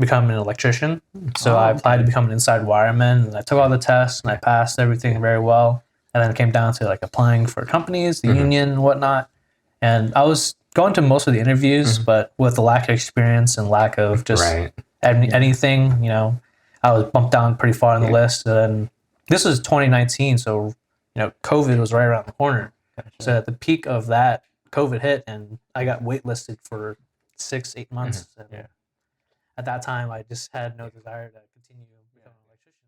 become an electrician. So I applied to become an inside wireman, and I took all the tests, and I passed everything very well. And then it came down to like applying for companies, the union, and whatnot. And I was going to most of the interviews, but with the lack of experience and lack of just anything, I was bumped down pretty far on the list. And this was 2019, so COVID was right around the corner. Gotcha. So at the peak of that, COVID hit, and I got waitlisted for 6-8 months. And at that time, I just had no desire to continue becoming an electrician.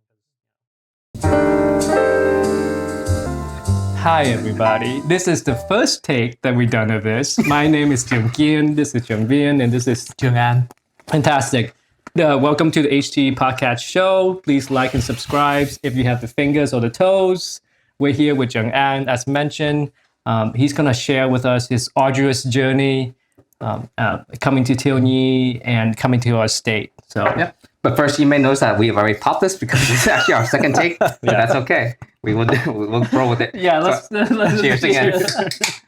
Hi, everybody. This is the first take that we've done of this. My name is Jung Kian, this is Jung Vian, and this is Jung An. Fantastic. Welcome to the HT Podcast Show. Please like and subscribe if you have the fingers or the toes. We're here with Jung An, as mentioned. He's going to share with us his arduous journey coming to Thieu Nhi and coming to our state. So, But first, you may notice that we have already popped this because this is actually our second take. But that's okay. We'll roll with it. Yeah, let's cheers again.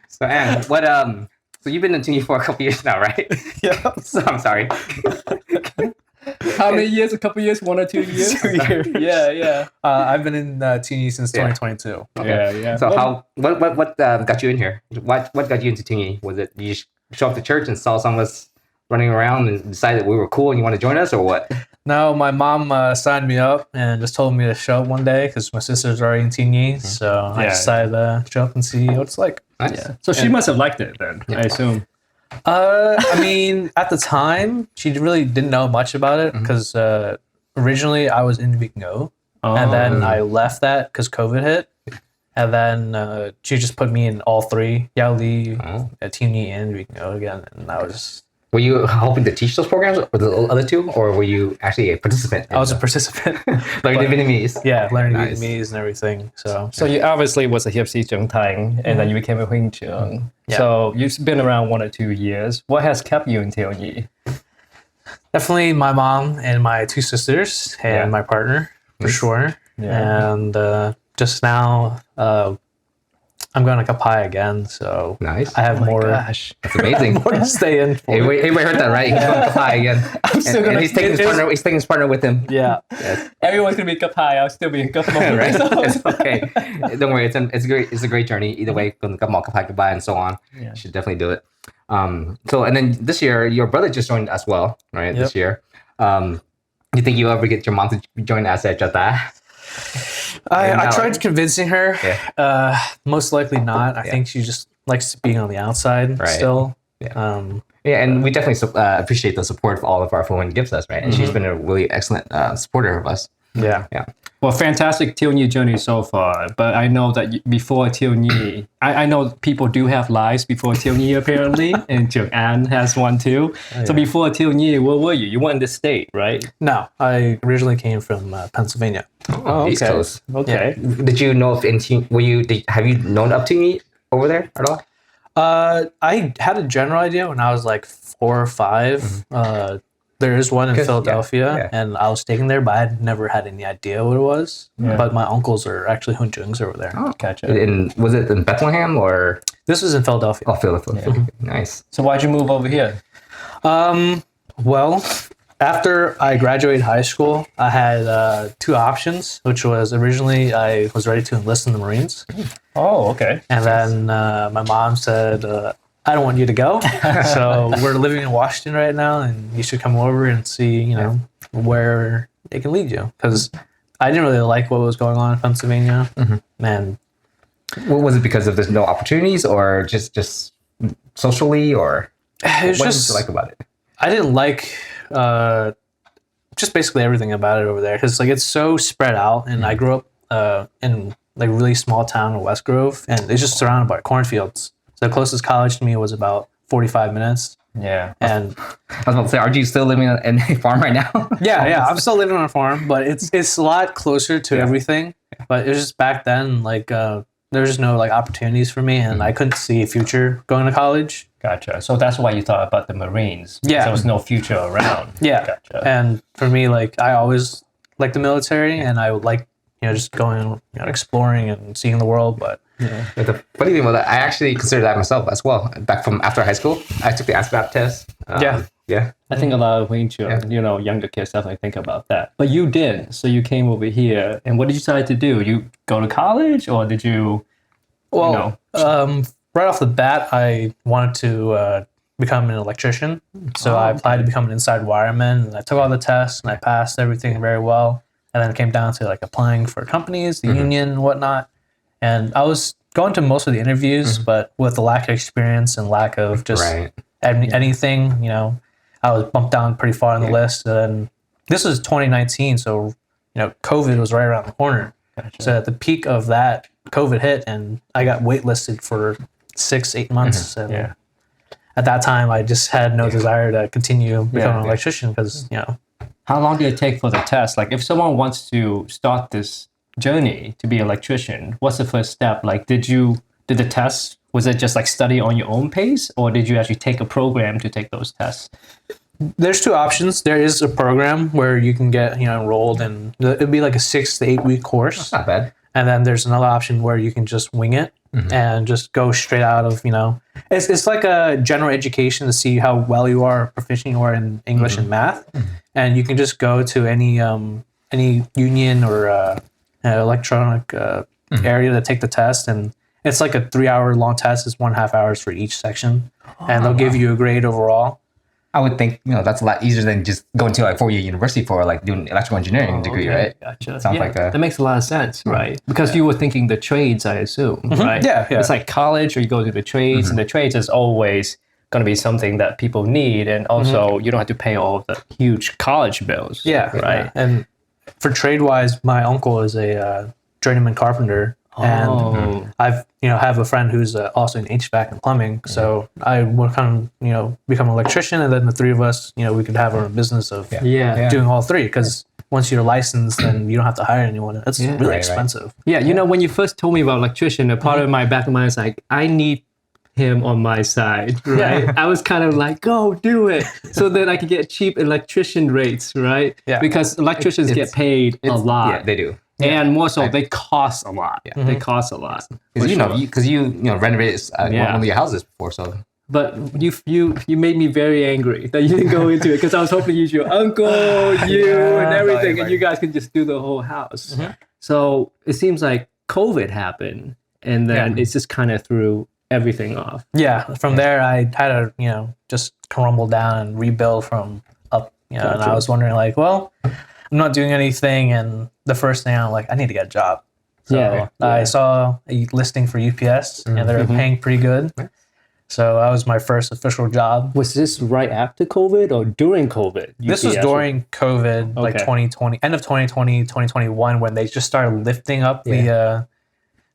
So, Anne, so you've been in Thieu Nhi for a couple years now, right? Yeah. So I'm sorry. How many years? A couple years? 1 or 2 years? 2 years. Yeah. I've been in Thieu Nhi since 2022. Okay. Yeah. So what got you in here? What got you into Thieu Nhi? Was it you show up to church and saw some of us running around and decided we were cool and you want to join us, or what? No, my mom signed me up and just told me to show up one day because my sister's already in Thieu Nhi. So I decided to show up and see what it's like. Nice. Yeah. So she must have liked it then, I assume. I mean, at the time, she really didn't know much about it because originally I was in Vic Ngo, and then I left that because COVID hit, and then she just put me in all three, Yao Li, Thieu Nhi, and Vic Ngo again, and I was. Were you hoping to teach those programs, or the other two, or were you actually a participant? I was a participant. Learning Vietnamese. Yeah, learning Vietnamese and everything. So you obviously was a Hiệp sĩ trưởng thành, and then you became a Huynh trưởng. Yeah. So you've been around 1 or 2 years. What has kept you in Thieu Nhi? Definitely my mom and my 2 sisters and my partner, for sure. Yeah. And just now, I'm going to Kapai again, so Nice. I have more. Gosh. That's amazing. More to stay in for. Hey, wait, heard that right? He's going to Kapai again. And he's taking his partner. He's taking his partner with him. Yeah. Yes. Everyone's gonna be Kapai. I'll still be in Kapai. Right? It's okay. Don't worry. It's a great journey. Either way, from Kapai, Kapai, and so on. Yeah. You should definitely do it. So and then this year, your brother just joined as well, right? Yep. This year. You think you'll ever get your mom to join as a Jata? I tried convincing her. Yeah. Most likely not. I think she just likes being on the outside still. Yeah. And we definitely appreciate the support of all of our phone gives us, right? And she's been a really excellent supporter of us. Yeah. Well, fantastic Thieu Nhi journey so far. But I know that before Thieu Nhi, I know people do have lives before Thieu Nhi apparently, and Jung An has one too. So before Thieu Nhi, where were you? You were in the state, right? No, I originally came from Pennsylvania. Oh, East Coast. Okay. Did you know if have you known up to me over there at all? I had a general idea when I was like 4 or 5. There is one in Philadelphia, and I was staying there, but I had never had any idea what it was. Yeah. But my uncles are actually Hunjungs over there. Oh, Gotcha. Was it in Bethlehem or? This was in Philadelphia. Oh, Philadelphia. Nice. So why'd you move over here? Well, after I graduated high school, I had 2 options, which was originally I was ready to enlist in the Marines. Oh, okay. And then my mom said, I don't want you to go. So we're living in Washington right now, and you should come over and see, where it can lead you. Because I didn't really like what was going on in Pennsylvania. And What was it because of there's no opportunities, or just socially, or it was what just, did you like about it? I didn't like just basically everything about it over there. Because it's so spread out, and I grew up in a really small town in West Grove, and it's just surrounded by cornfields. So the closest college to me was about 45 minutes. Yeah. And I was about to say, are you still living in a farm right now? yeah, I'm still living on a farm, but it's a lot closer to everything. But it was just back then, there's no opportunities for me, and I couldn't see a future going to college. Gotcha. So that's why you thought about the Marines. Yeah. There was no future around. Yeah. Gotcha. And for me, I always liked the military, and I would like, just going, exploring and seeing the world. But But the funny thing was that I actually considered that myself as well. Back from after high school, I took the ASVAB test. Yeah. I think a lot of Wing Chun, younger kids definitely think about that. But you didn't. So you came over here, and what did you decide to do? You go to college, or did you? Well, right off the bat, I wanted to become an electrician. So I applied to become an inside wireman, and I took all the tests, and I passed everything very well. And then it came down to like applying for companies, the union, and whatnot. And I was going to most of the interviews, but with the lack of experience and lack of just anything, I was bumped down pretty far on the list. And then this was 2019, so COVID was right around the corner. Gotcha. So at the peak of that, COVID hit, and I got waitlisted for 6-8 months. And at that time, I just had no desire to continue becoming an electrician because How long did it take for the test? Like, if someone wants to start this journey to be an electrician, what's the first step? Like, did the test, was it just like study on your own pace, or did you actually take a program to take those tests? There's two options. There is a program where you can get enrolled, and it'd be like a 6 to 8 week course. That's not bad. And then there's another option where you can just wing it and just go straight out of it's like a general education to see how well you are, proficient you are in English and math, and you can just go to any union or electronic area to take the test, and it's like a 3-hour long test. It's 1.5 hours for each section, and they'll give you a grade overall. I would think that's a lot easier than just going to like 4-year university for like doing electrical engineering degree, right? Gotcha. Sounds like that makes a lot of sense, right? Because you were thinking the trades, I assume, right? Yeah. It's like college, or you go to the trades, and the trades is always going to be something that people need, and also you don't have to pay all of the huge college bills. Yeah, right. And for trade wise, my uncle is a journeyman carpenter, and I've have a friend who's also in HVAC and plumbing. So I would kind of become an electrician, and then the three of us we could have our own business of doing all three, because once you're licensed, then you don't have to hire anyone. That's really expensive. Yeah, when you first told me about electrician, a part of my back of my mind is like, I need him on my side, right? I was kind of like, go do it, so that I could get cheap electrician rates, right? Yeah. Because electricians get paid a lot. Yeah, they do. And more so, they cost a lot. Yeah. They cost a lot. Because you renovated one of your houses before, so. But you made me very angry that you didn't go into it, because I was hoping to use your uncle, and everything, and you guys could just do the whole house. So it seems like COVID happened, and then it's just kind of threw everything off. Yeah, from there I had to just crumble down and rebuild from up. And I was wondering like, well, I'm not doing anything, and the first thing I'm like, I need to get a job. So I saw a listing for UPS, and they were paying pretty good. So that was my first official job. Was this right after COVID or during COVID? This was during COVID, like 2020, end of 2020, 2021, when they just started lifting up the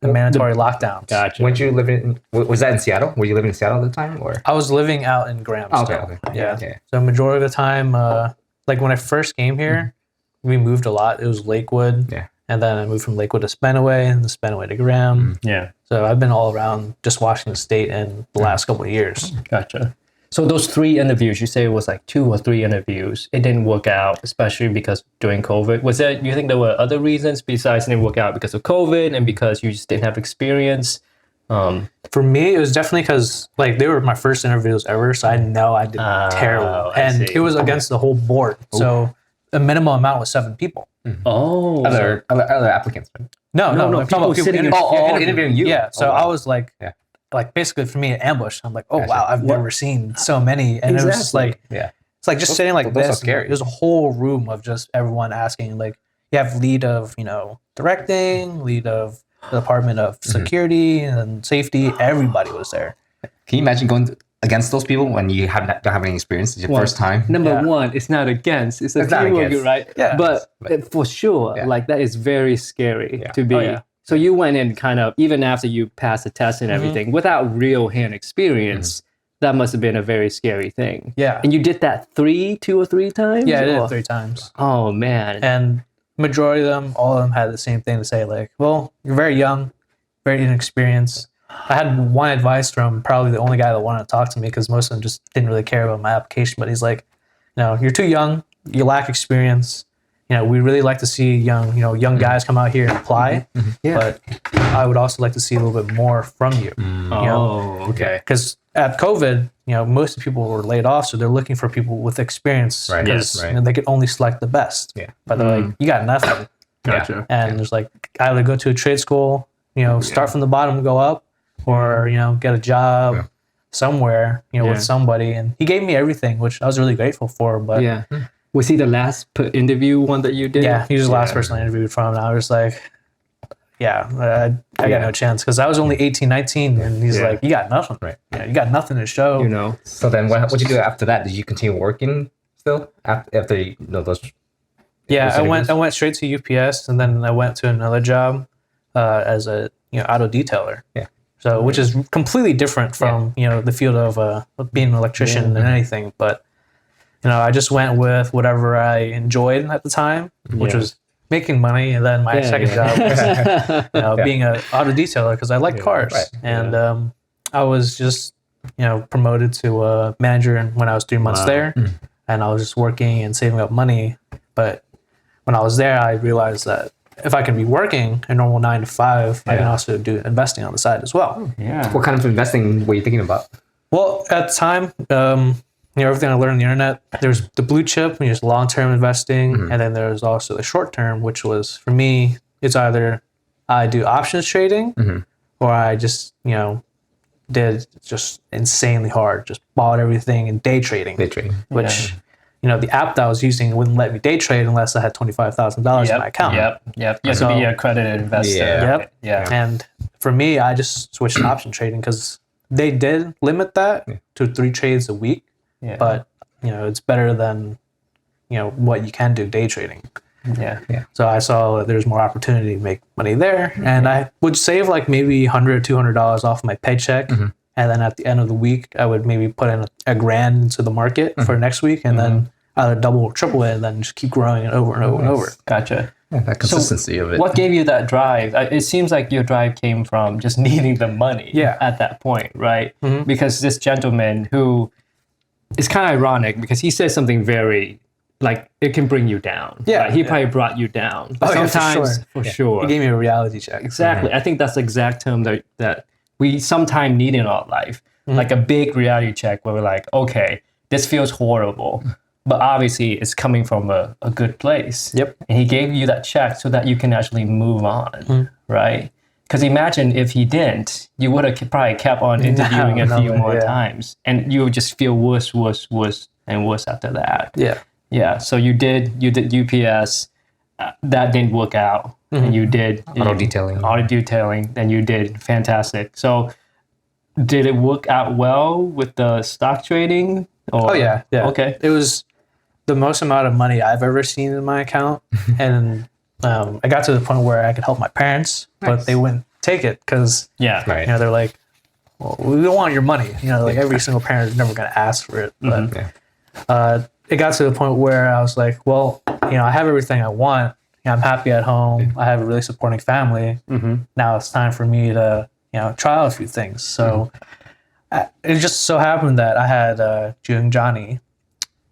mandatory lockdowns. Gotcha. Weren't you living? Was that in Seattle? Were you living in Seattle at the time, or? I was living out in Graham. Okay. Yeah. So majority of the time, like when I first came here, we moved a lot. It was Lakewood. Yeah. And then I moved from Lakewood to Spenaway, and then Spenaway to Graham. Yeah. So I've been all around just Washington State in the last couple of years. Gotcha. So those 3 interviews, you say it was like 2 or 3 interviews. It didn't work out, especially because during COVID. Was there? You think there were other reasons besides it didn't work out because of COVID and because you just didn't have experience? For me, it was definitely because like they were my first interviews ever, so I know I did terrible, and it was against the whole board. So the minimum amount was 7 people. Oh, other applicants. No. People sitting interviewing you. Yeah. So I was like, basically for me, an ambush. I'm like, oh wow, I've never seen so many, and it was just like, it's like just sitting like this. There's a whole room of just everyone asking. Like, you have lead of directing, lead of the Department of Security and Safety. Everybody was there. Can you imagine going against those people when you don't have any experience? It's your first time. Number one, it's not against. It's not against, right? Yeah. But for sure, like that is very scary to be. Oh, yeah. So you went in kind of, even after you passed the test and everything, without real hand experience, that must have been a very scary thing. Yeah. And you did that 2 or 3 times? Yeah, I did it 3 times. Oh, man. And majority of them, all of them had the same thing to say, like, well, you're very young, very inexperienced. I had one advice from probably the only guy that wanted to talk to me, because most of them just didn't really care about my application. But he's like, you're too young, you lack experience, we really like to see young guys come out here and apply, but I would also like to see a little bit more from you. Okay. Because at COVID, most of the people were laid off, so they're looking for people with experience Right. because Yes, they could only select the best. Yeah. But they're like, you got nothing, Gotcha. and there's like either go to a trade school, start from the bottom and go up, or get a job somewhere, with somebody. And he gave me everything, which I was really grateful for. But Yeah. Was he the last interview one that you did? yeah, he was the last person I interviewed from, and I was like, I got no chance because I was only 18, 19, and he's like, you got nothing. Right. You got nothing to show. So then what you do after that? Did you continue working still after those? Yeah, I went straight to UPS, and then I went to another job as a auto detailer. Yeah. So which is completely different from the field of being an electrician and anything. But I just went with whatever I enjoyed at the time, which was making money, and then my second job was being an auto detailer because I like cars, and I was just promoted to a manager when I was 3 months there, and I was just working and saving up money. But when I was there, I realized that if I can be working a normal 9 to 5, I can also do investing on the side as well. Yeah. What kind of investing were you thinking about? Well, at the time, everything I learned on the internet, there's the blue chip, which is long-term investing, and then there's also the short-term, which was, for me, it's either I do options trading or I just, did just insanely hard, just bought everything in day trading. Which, the app that I was using wouldn't let me day trade unless I had $25,000 in my account. Yep. You have to be an accredited investor. Yeah. And for me, I just switched to option trading because they did limit that to 3 trades a week. Yeah. But it's better than what you can do day trading. Yeah. So I saw that there's more opportunity to make money there, and I would save like maybe $100, $200 off my paycheck, and then at the end of the week I would maybe put in $1,000 into the market for next week, and then either double or triple it, and then just keep growing it over and over and over. Gotcha. Yeah, that consistency of it. What gave you that drive? It seems like your drive came from just needing the money at that point, right? Because this gentleman who is kind of ironic because he says something very, like, it can bring you down. Yeah. Right? He probably brought you down. But Oh, sometimes, for for sure. He gave me a reality check. Exactly. I think that's the exact term that we sometimes need in our life. Like a big reality check where we're like, okay, this feels horrible. But obviously it's coming from a good place. Yep. And he gave you that check so that you can actually move on, right? Because imagine if he didn't, you would have probably kept on interviewing a few more times. And you would just feel worse, and worse after that. Yeah. Yeah. So you did UPS. That didn't work out. And you did Auto detailing. And you did fantastic. So did it work out well with the stock trading? Or? Oh, yeah. Okay. It was the most amount of money I've ever seen in my account. And I got to the point where I could help my parents, but they wouldn't take it because they're like, well, we don't want your money. Like every single parent is never going to ask for it. But it got to the point where I was like, well, I have everything I want. I'm happy at home. I have a really supporting family. Now it's time for me to, try out a few things. So it just so happened that I had Jung Johnny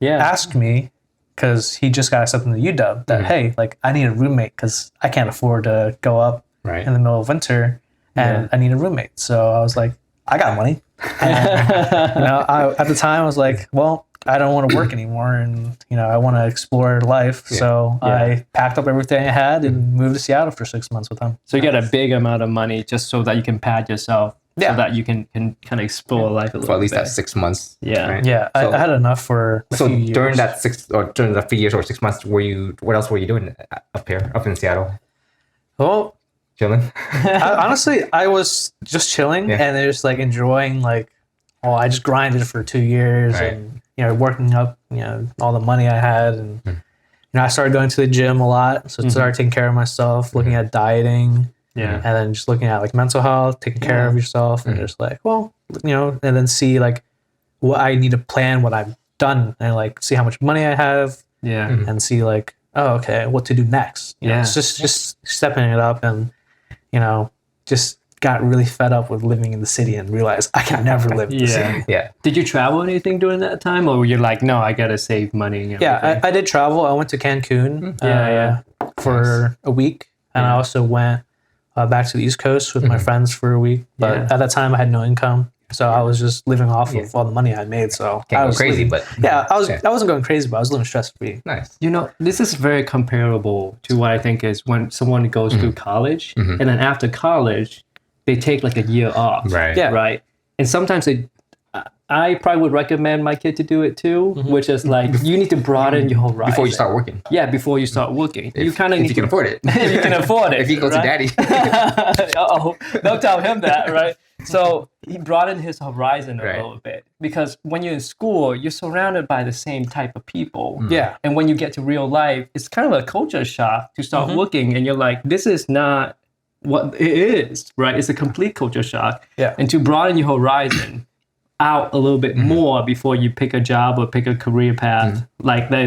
ask me, because he just got accepted to UW, that, hey, like, I need a roommate because I can't afford to go up in the middle of winter, and I need a roommate. So I was like, I got money. And, at the time I was like, well, I don't want to work anymore, and I want to explore life. So I packed up everything I had and moved to Seattle for 6 months with him. So you get a big amount of money just so that you can pad yourself, so that you can kind of explore life a little bit. For at least that 6 months. Yeah. Right? Yeah, So, I had enough for a few years. during the 3 years or 6 months, what else were you doing up in Seattle? Well, Chilling? honestly, I was just chilling and just like enjoying, like, I just grinded for 2 years and working up all the money I had, and I started going to the gym a lot, so I started taking care of myself, looking at dieting, and then just looking at like mental health, taking care of yourself, and just like, well, and then see like what I need to plan, what I've done, and like see how much money I have, and see like, oh, okay, what to do next. It's just stepping it up and just got really fed up with living in the city and realized I can never live in the city. Yeah. Did you travel anything during that time, or were you like, no, I gotta save money? And Yeah, everything? I did travel. I went to Cancun for a week, and I also went back to the East Coast with my friends for a week. But at that time, I had no income, so I was just living off of all the money I made. So Can't I go was crazy, living, but I wasn't going crazy, but I was living stress free. nice. You know, this is very comparable to what I think is when someone goes through college, and then after college, they take like a year off. Right. Yeah. Right. And sometimes I probably would recommend my kid to do it too, which is like, you need to broaden your horizon. Before you start working. Yeah, before you start working. You kind of If need you can to, afford it. if you can afford it. If you go to right? daddy. Uh-oh, don't tell him that, right? So he broadened his horizon a Right. little bit, because when you're in school, you're surrounded by the same type of people. Yeah. And when you get to real life, it's kind of a culture shock to start looking, and you're like, this is not what it is, right? It's a complete culture shock. Yeah. And to broaden your horizon out a little bit more before you pick a job or pick a career path, like that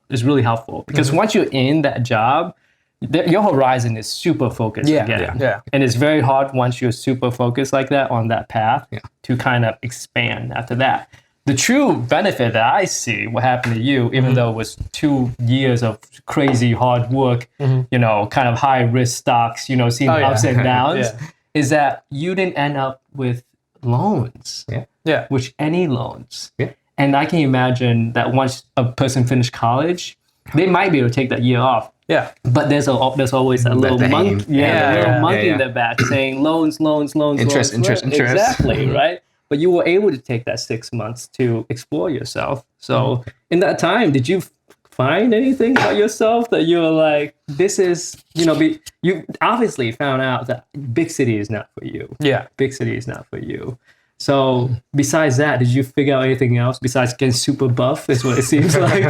is really helpful, because once you're in that job, your horizon is super focused again. Yeah. And it's very hard once you're super focused like that on that path to kind of expand after that. The true benefit that I see, what happened to you, even though it was 2 years of crazy hard work, you know, kind of high risk stocks, you know, seeing ups and downs, is that you didn't end up with loans, Yeah. which any loans. Yeah. And I can imagine that once a person finished college, they might be able to take that year off. Yeah. But there's always that little the monkey, hanging- little monkey yeah. in the back saying loans, Interest, loans. interest. Exactly, right? But you were able to take that 6 months to explore yourself. So in that time, did you find anything about yourself that you were like, this is, you know, you obviously found out that big city is not for you. Yeah. Big city is not for you. So besides that, did you figure out anything else besides getting super buff? Is what it seems like.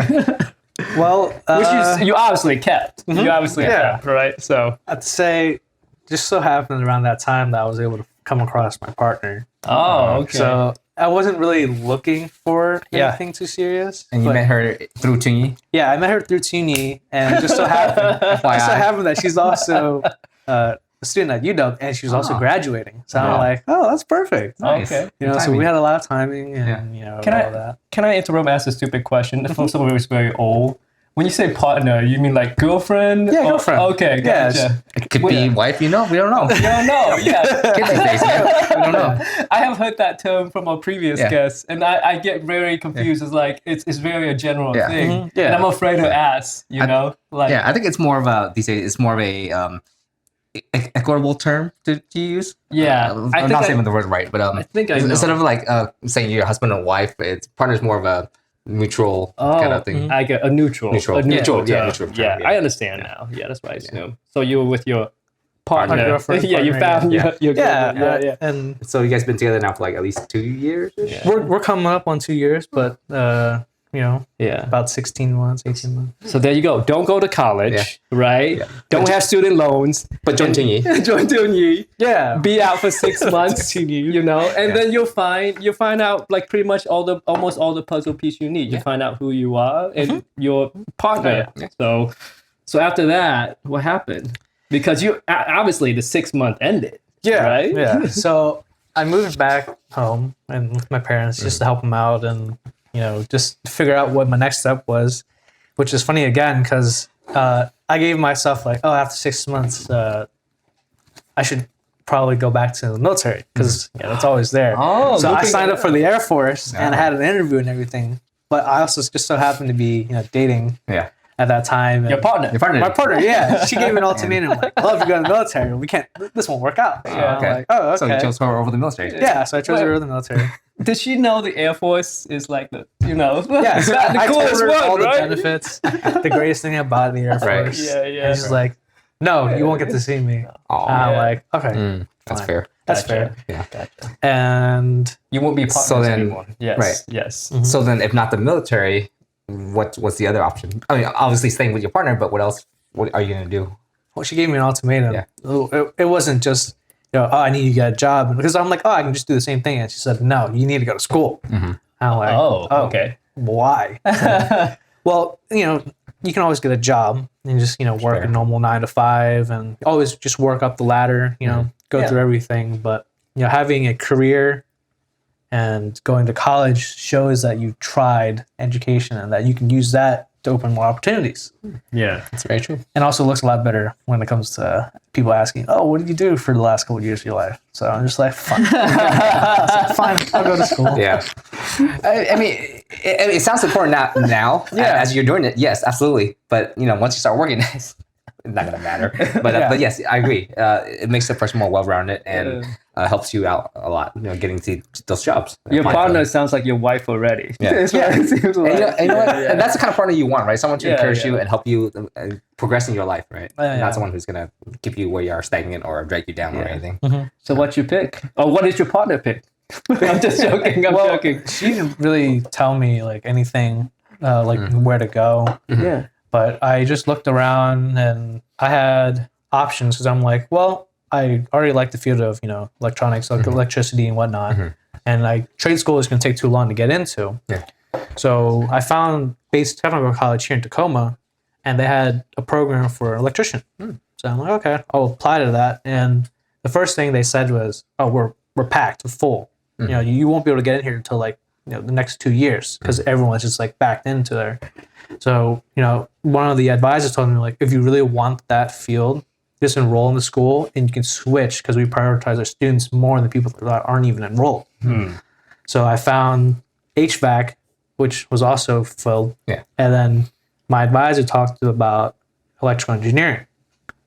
Well, Which you obviously kept. You obviously kept, right? So I'd say just so happened around that time that I was able to come across my partner. okay. So I wasn't really looking for anything too serious. And you but- met her through Tunyi. Yeah, I met her through Tuni, and it just so happened, that she's also a student at UW, and she was also graduating. So I'm like, oh, that's perfect. Nice. Okay. You know, so we had a lot of timing, and you know, Can all I that. can I interrupt and ask a stupid question from someone who's very old? When you say partner, you mean like girlfriend? Yeah, Or- girlfriend. Okay, Yeah, gotcha. It could be wife, you know? We don't know. You don't know, yeah. Kids these days, we don't know. I have heard that term from a previous Yeah. guest, and I get very confused. It's like it's very a general Yeah. thing, Yeah. and I'm afraid to ask. You know, like Yeah, I think it's more of a, these days, it's more of a equitable term to use. Yeah, I'm not saying the word right, but I think I know. instead of like saying you're husband and wife, it's partner's more of a neutral kind of thing. I get a neutral. Neutral. A neutral. Yeah, term. neutral term, Yeah, yeah. I understand now. Yeah, that's what I assume. So you were with your partner. girlfriend, yeah, you partner, found your girlfriend. Yeah. And So you guys been together now for like at least 2 years? we're coming up on 2 years, but you know, Yeah. about 16 months, 18 months. So there you go. Don't go to college, Yeah. right? Yeah. Don't have student loans. But join Tunyi. Join Tunyi. Yeah, Be out for 6 months, you know, and then you'll find out like pretty much almost all the puzzle piece you need. You find out who you are and your partner. Yeah. So after that, what happened? Because you obviously the 6 month ended. yeah, Right? yeah. So I moved back home and with my parents just to help them out and you know just figure out what my next step was, which is funny again because I gave myself like, oh, after 6 months, I should probably go back to the military because that's always there. Oh, so I looking signed at up for the Air Force and I had an interview and everything. But I also just so happened to be dating Yeah. at that time. And Your partner. Your partner. my partner, yeah, she gave me an ultimatum like, I love to go to the military. We can't. This won't work out. Yeah. Okay. I'm like, oh, okay. So you chose her over the military. Yeah, so I chose her over the military. Did she know the Air Force is like the Yeah, so the I told coolest her one, all the right? benefits, the greatest thing about the Air Right. Force. Yeah, yeah. And she's like, no, you won't get to see me. Oh, And I'm like, okay, that's fine. fair. That's Gotcha. fair. Yeah. Gotcha. And You won't be partners So then- anymore. Yes. right. Yes. So then, if not the military, what's the other option? I mean, obviously staying with your partner, but what else? What are you gonna do? well, she gave me an ultimatum. Yeah. It wasn't just, oh, I need you to get a job. Because I'm like, oh, I can just do the same thing. And she said, no, you need to go to school. And I'm like, Oh, okay. Why? Well, you can always get a job and just, work a normal 9 to 5 and always just work up the ladder, go through everything. But, having a career and going to college shows that you tried education and that you can use that to open more opportunities. Yeah. That's very true. And also looks a lot better when it comes to people asking, oh, what did you do for the last couple of years of your life? So I'm just like, fine. Fine, I'll go to school. Yeah. I mean, it sounds important now as you're doing it. Yes, absolutely. But, once you start working, it's not going to matter. But yes, I agree. It makes the person more well-rounded and helps you out a lot, getting to those jobs. Your partner sounds like your wife already. Yeah. It seems like. And you know what? And that's the kind of partner you want, right? Someone to encourage you and help you progress in your life, right? Not someone who's going to keep you where you are stagnant or drag you down or anything. Mm-hmm. So what you pick? Or what did your partner pick? I'm just joking. I'm joking. She didn't really tell me like anything, where to go. Yeah. But I just looked around and I had options because I'm like, well, I already like the field of, electronics, like electricity and whatnot. And trade school is going to take too long to get into. Yeah. So I found Base Technical College here in Tacoma, and they had a program for electrician. So I'm like, okay, I'll apply to that. And the first thing they said was, oh, we're packed, we're full. You won't be able to get in here until the next 2 years because everyone's just like backed into there. So, one of the advisors told me, like, if you really want that field, just enroll in the school and you can switch because we prioritize our students more than people that aren't even enrolled. So I found HVAC, which was also filled. Yeah. And then my advisor talked about electrical engineering.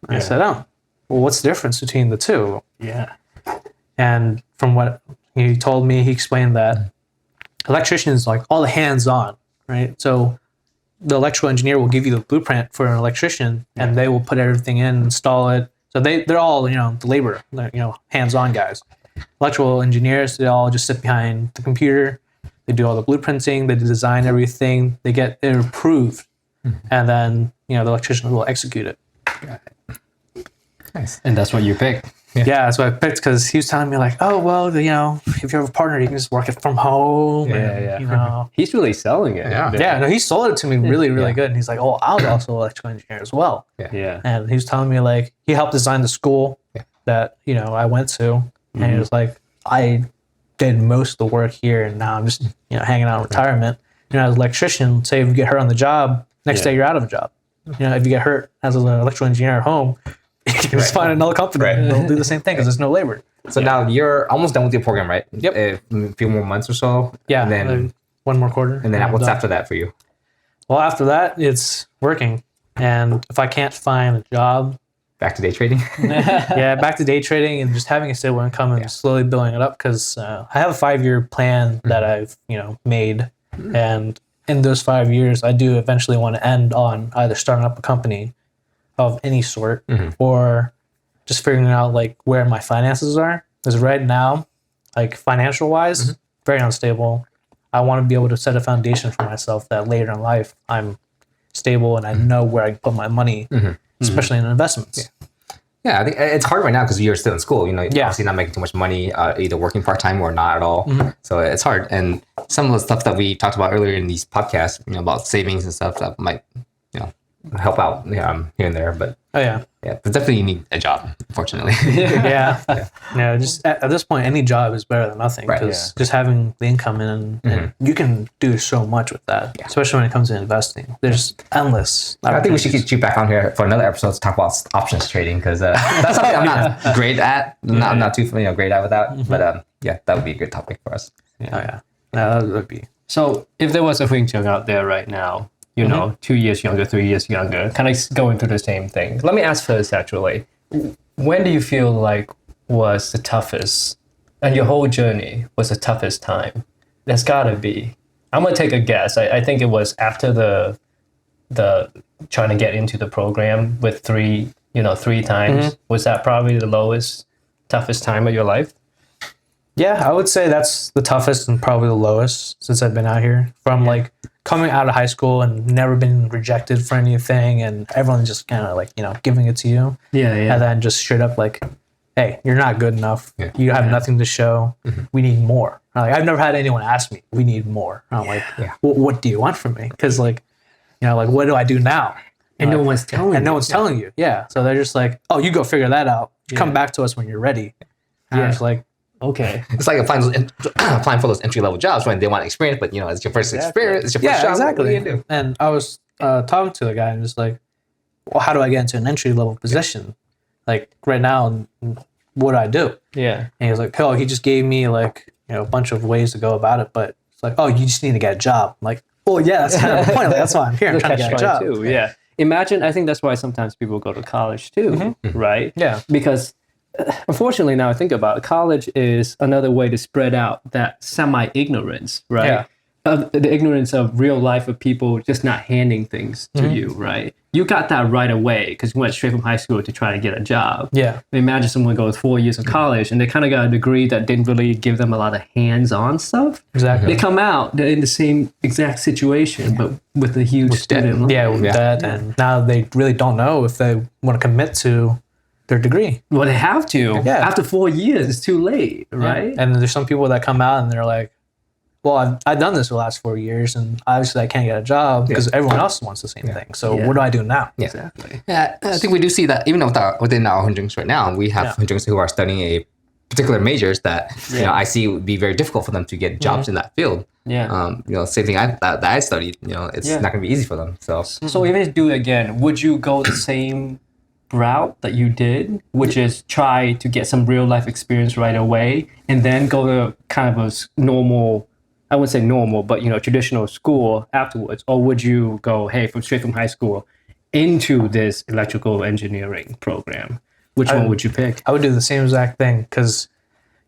I said, oh, well, what's the difference between the two? Yeah. And from what he told me, he explained that electrician is like all the hands-on, right? So the electrical engineer will give you the blueprint for an electrician and they will put everything in, install it. So they're all, the labor, hands-on guys. Electrical engineers, they all just sit behind the computer. They do all the blueprinting, they design everything, they get it approved. And then, the electrician will execute it. Nice. And that's what you picked. Yeah, that's what I picked because he was telling me like, oh, well, if you have a partner, you can just work it from home. He's really selling it. Yeah, no, he sold it to me really, really good. And he's like, oh, I was also an electrical engineer as well. Yeah. And he was telling me like, he helped design the school that, I went to. And he was like, I did most of the work here and now I'm just, hanging out in retirement. As an electrician, say if you get hurt on the job, next day you're out of a job. If you get hurt as an electrical engineer at home, you can just find another company and they'll do the same thing because there's no labor. So now you're almost done with your program, right? Yep. A few more months or so. Yeah. And then one more quarter. And then what's after that for you? Well, after that, it's working. And if I can't find a job, back to day trading. Back to day trading and just having a stable income and slowly building it up because I have a 5-year plan that I've made, and in those 5 years, I do eventually want to end on either starting up a company of any sort or just figuring out like where my finances are. Because right now, like financial wise, very unstable. I want to be able to set a foundation for myself that later in life I'm stable and I know where I can put my money, especially in investments. Yeah, I think it's hard right now because you're still in school. Obviously not making too much money, either working part-time or not at all. So it's hard. And some of the stuff that we talked about earlier in these podcasts, about savings and stuff that might, help out here and there. But but definitely you need a job, unfortunately. Just at this point, any job is better than nothing because just having the income in and you can do so much with that, especially when it comes to investing. There's endless. I think we should get you back on here for another episode to talk about options trading because that's something I'm not great at. I'm not too great at with that. But that would be a good topic for us. That would be. So if there was a Huing Chung out there right now, 2 years younger, 3 years younger, kind of going through the same thing. Let me ask first, actually, when do you feel like was the toughest, and your whole journey was the toughest time? There's gotta be. I'm gonna take a guess. I think it was after the trying to get into the program with three times. Was that probably the lowest, toughest time of your life? Yeah, I would say that's the toughest and probably the lowest since I've been out here. From like coming out of high school and never been rejected for anything, and everyone just kind of like giving it to you. And then just straight up like, hey, you're not good enough. You have nothing to show. We need more. Like, I've never had anyone ask me, we need more. I'm like, well, what do you want from me? Because like like, what do I do now? And no one's telling you. And no one's telling you. Yeah. So they're just like, oh, you go figure that out. Come back to us when you're ready. And it's like, okay. It's like applying for those entry level jobs when they want experience, but it's your first experience. It's your first job. Exactly. What do you do? And I was talking to the guy and just like, well, how do I get into an entry level position? Like right now, what do I do? Yeah. And he was like, oh, he just gave me like, a bunch of ways to go about it. But it's like, oh, you just need to get a job. I'm like, well, yeah, that's kind of the point. Like, that's why I'm here. I'm trying to get a job. Too, yeah. Imagine, I think that's why sometimes people go to college too, right? Yeah. Because unfortunately, now I think about it, college is another way to spread out that semi-ignorance, right? Yeah. The ignorance of real life of people just not handing things to you, right? You got that right away because you went straight from high school to try to get a job. Yeah. Imagine someone goes 4 years of college and they kind of got a degree that didn't really give them a lot of hands-on stuff. Exactly. They come out, they're in the same exact situation, but with a huge student loan. Yeah, with that. And now they really don't know if they want to commit to their degree. Well, they have to. Yeah. After 4 years, it's too late, right? And there's some people that come out and they're like, well, I've done this for the last 4 years, and obviously I can't get a job because everyone else wants the same thing. So what do I do now? Yeah. Exactly. Yeah, I think we do see that even within our Hunjungs right now, we have Hunjungs who are studying a particular majors that I see would be very difficult for them to get jobs in that field. Yeah. Same thing that I studied. It's not going to be easy for them. So even if you do it again, would you go the same route that you did, which is try to get some real life experience right away, and then go to kind of a normal, I wouldn't say normal, but traditional school afterwards? Or would you go, hey, straight from high school into this electrical engineering program? Which one would you pick? I would do the same exact thing because,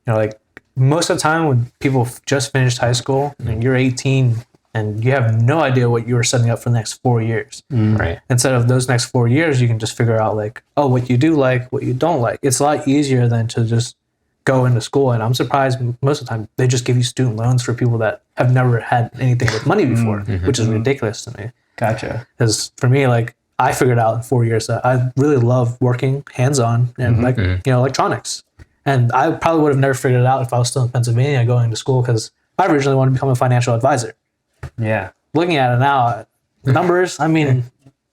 like most of the time when people just finished high school and you're 18 and you have no idea what you were setting up for the next 4 years. Right. Instead of those next 4 years, you can just figure out like, oh, what you do like, what you don't like. It's a lot easier than to just go into school. And I'm surprised most of the time they just give you student loans for people that have never had anything with money before, which is ridiculous to me. Gotcha. Because for me, like I figured out in 4 years that I really love working hands-on and electronics. And I probably would have never figured it out if I was still in Pennsylvania going to school because I originally wanted to become a financial advisor. Yeah. Looking at it now, numbers, I mean,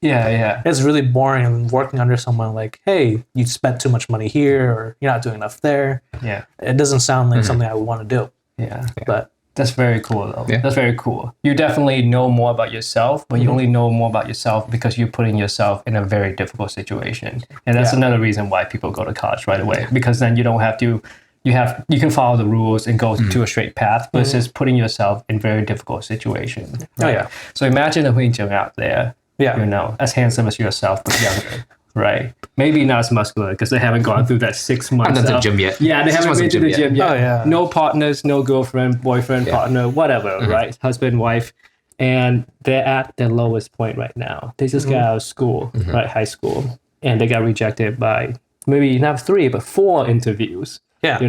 Yeah. it's really boring and working under someone like, hey, you spent too much money here or you're not doing enough there. Yeah. It doesn't sound like something I would want to do. Yeah. But that's very cool, though. Yeah. That's very cool. You definitely know more about yourself, but you only know more about yourself because you're putting yourself in a very difficult situation. And that's another reason why people go to college right away, because then you don't have to, you can follow the rules and go to a straight path versus putting yourself in very difficult situation. Right? Oh, yeah. So imagine a Hui Jung out there, as handsome as yourself, but younger. Right. Maybe not as muscular because they haven't gone through that 6 months. I'm not to the gym yet. Yeah, they haven't been to the gym yet. Oh, yeah. No partners, no girlfriend, boyfriend, partner, whatever, right? Husband, wife. And they're at their lowest point right now. They just got out of school, right? High school. And they got rejected by maybe not 3, but 4 interviews. Yeah.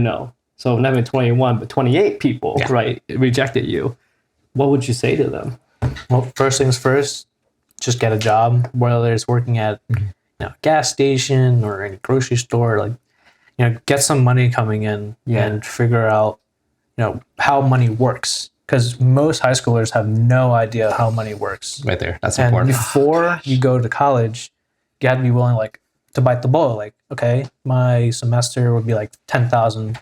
So not even 21, but 28 people, right, rejected you. What would you say to them? well, first things first, just get a job, whether it's working at a gas station or any grocery store, like, get some money coming in and figure out, how money works. Because most high schoolers have no idea how money works. Right there. That's And important. before you go to college, you got to be willing, like, to bite the bullet. Like, okay, my semester would be like 10,000.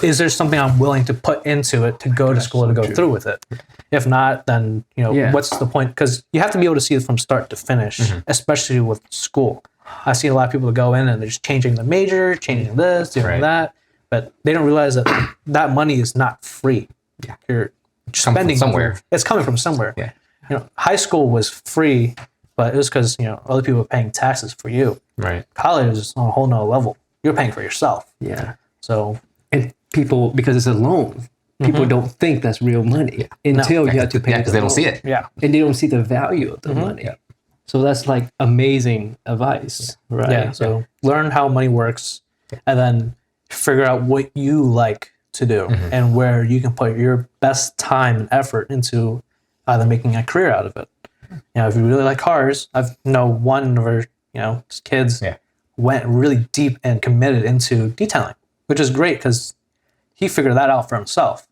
Is there something I'm willing to put into it to go to school to go through with it? If not, then what's the point? Because you have to be able to see it from start to finish, especially with school. I see a lot of people go in and they're just changing the major, changing this, doing that, but they don't realize that that money is not free. Yeah. You're spending somewhere. It's coming from somewhere. Yeah. High school was free, but it was because other people were paying taxes for you. Right. College is on a whole nother level. You're paying for yourself. Yeah. So And people, because it's a loan, people don't think that's real money until you have to pay Yeah, because they don't see it. yeah. and they don't see the value of the money. So that's like amazing advice, right? Yeah. So learn how money works and then figure out what you like to do and where you can put your best time and effort into either making a career out of it. If you really like cars, I've one of our, kids went really deep and committed into detailing, which is great because he figured that out for himself.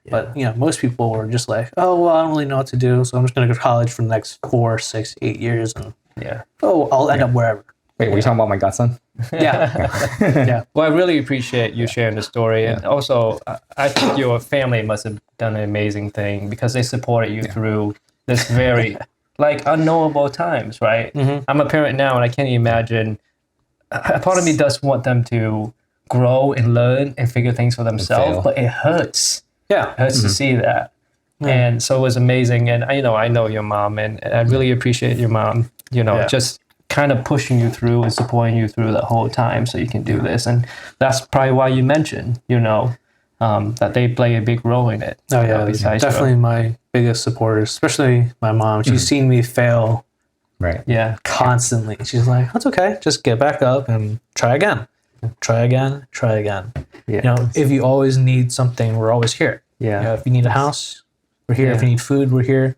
But most people were just like, oh well, I don't really know what to do, so I'm just gonna go to college for the next 4, 6, 8 years, and I'll end up wherever. Wait, were you talking about my godson? Yeah. Well, I really appreciate you sharing the story, and also I think your family must have done an amazing thing because they supported you through this very unknowable times, right? I'm a parent now, and I can't imagine. A part of me does want them to grow and learn and figure things for themselves, but it hurts. Yeah, It hurts to see that. And so it was amazing. And I know your mom, and I really appreciate your mom, just kind of pushing you through and supporting you through the whole time so you can do this. And that's probably why you mentioned, that they play a big role in it. Oh yeah, definitely my biggest supporters, especially my mom. She's seen me fail. Right. Yeah. Constantly. She's like, that's okay. Just get back up and try again. Try again. Try again. Yeah. If you always need something, we're always here. Yeah. If you need a house, we're here. If you need food, we're here.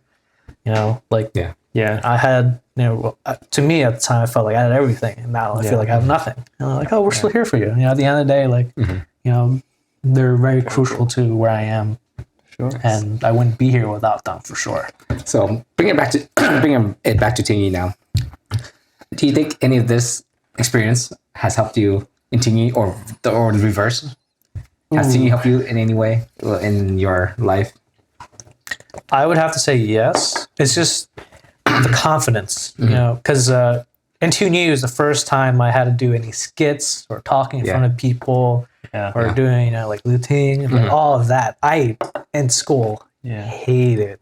I had, to me at the time, I felt like I had everything. And now I feel like I have nothing. And I'm like, oh, we're still here for you. At the end of the day, they're very crucial to where I am. Sure. And I wouldn't be here without them for sure. So bringing it back to Tingy now. Do you think any of this experience has helped you in Tingy or the reverse? Has Tingy helped you in any way in your life? I would have to say yes. It's just the confidence, because in Tingy was the first time I had to do any skits or talking in front of people. Or doing, looting, all of that. I, in school, hated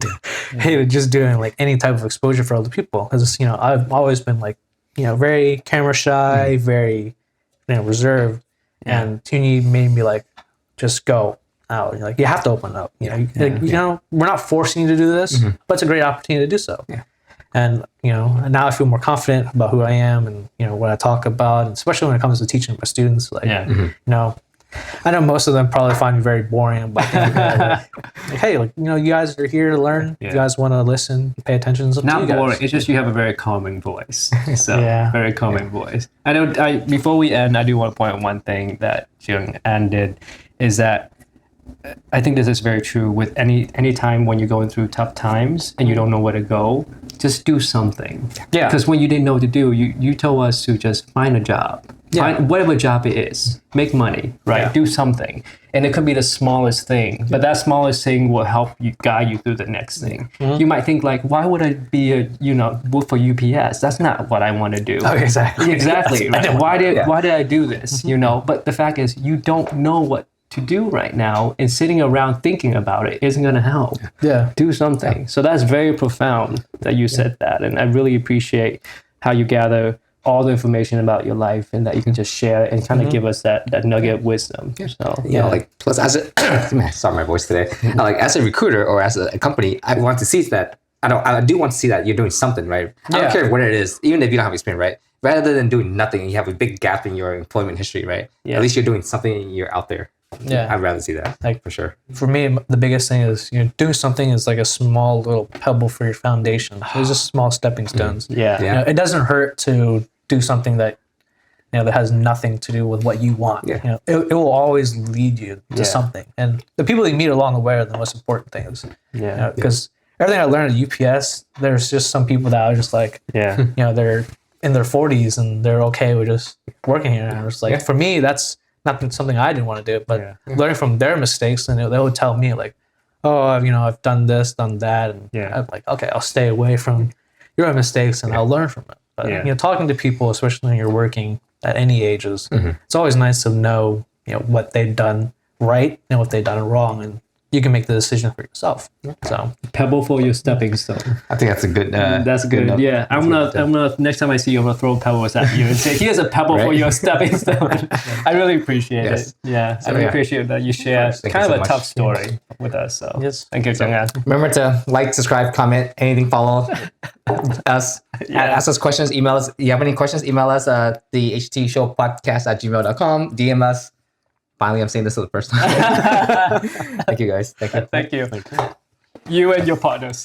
just doing any type of exposure for other people. Because, I've always been very camera shy, very, reserved. And Tingy made me just go out. You have to open up. We're not forcing you to do this, but it's a great opportunity to do so. Yeah. And, and now I feel more confident about who I am and, what I talk about, and especially when it comes to teaching my students. I know most of them probably find me very boring, but hey, you guys are here to learn. You guys want to listen, pay attention. It's up to you Not guys. boring. It's just you have a very calming voice. So very calming voice. Before we end, I do want to point out one thing that Jung An did is that I think this is very true with any time when you're going through tough times and you don't know where to go, just do something. Yeah. Because when you didn't know what to do, you told us to just find a job. Find whatever job it is, make money, right? Yeah. Do something. And it could be the smallest thing, but that smallest thing will help you guide you through the next thing. You might think why would I be work for UPS? That's not what I want to do. Oh, exactly. Exactly. Right? Why did I do this? But the fact is you don't know what to do right now, and sitting around thinking about it isn't going to help. Yeah. Do something. Yeah. So that's very profound that you said that. And I really appreciate how you gather all the information about your life and that you can just share and kind of give us that nugget of wisdom. So plus as a sorry my voice today. As a recruiter or as a company, I want to see that I do want to see that you're doing something, right? I don't care what it is, even if you don't have experience, right? Rather than doing nothing and you have a big gap in your employment history, right? Yeah. At least you're doing something, you're out there. Yeah. I'd rather see that. For sure. For me, the biggest thing is doing something is like a small little pebble for your foundation. It's just small stepping stones. It doesn't hurt to do something that that has nothing to do with what you want. It will always lead you to something, and the people you meet along the way are the most important things. Because everything I learned at UPS, there's just some people that are just they're in their 40s and they're okay with just working here. And it's for me, that's not something I didn't want to do, but learning from their mistakes, and they would tell me I've done this, done that, and I'm like, okay, I'll stay away from your mistakes and I'll learn from it. But talking to people, especially when you're working at any ages, it's always nice to know what they've done right and what they've done wrong, and you can make the decision for yourself. So pebble for your stepping stone. I think that's a good. That's good. I'm gonna next time I see you, I'm gonna throw pebbles at you and say, "Here's a pebble for your stepping stone." I really appreciate it. Yeah, I really appreciate that you share kind of a tough story with us. So thank you, Jung An. Remember to like, subscribe, comment, anything, follow us. Ask us questions, email us. If you have any questions, email us at the htshowpodcast@gmail.com. DM us. Finally, I'm saying this for the first time. Thank you, guys. Thank you. You and your partners.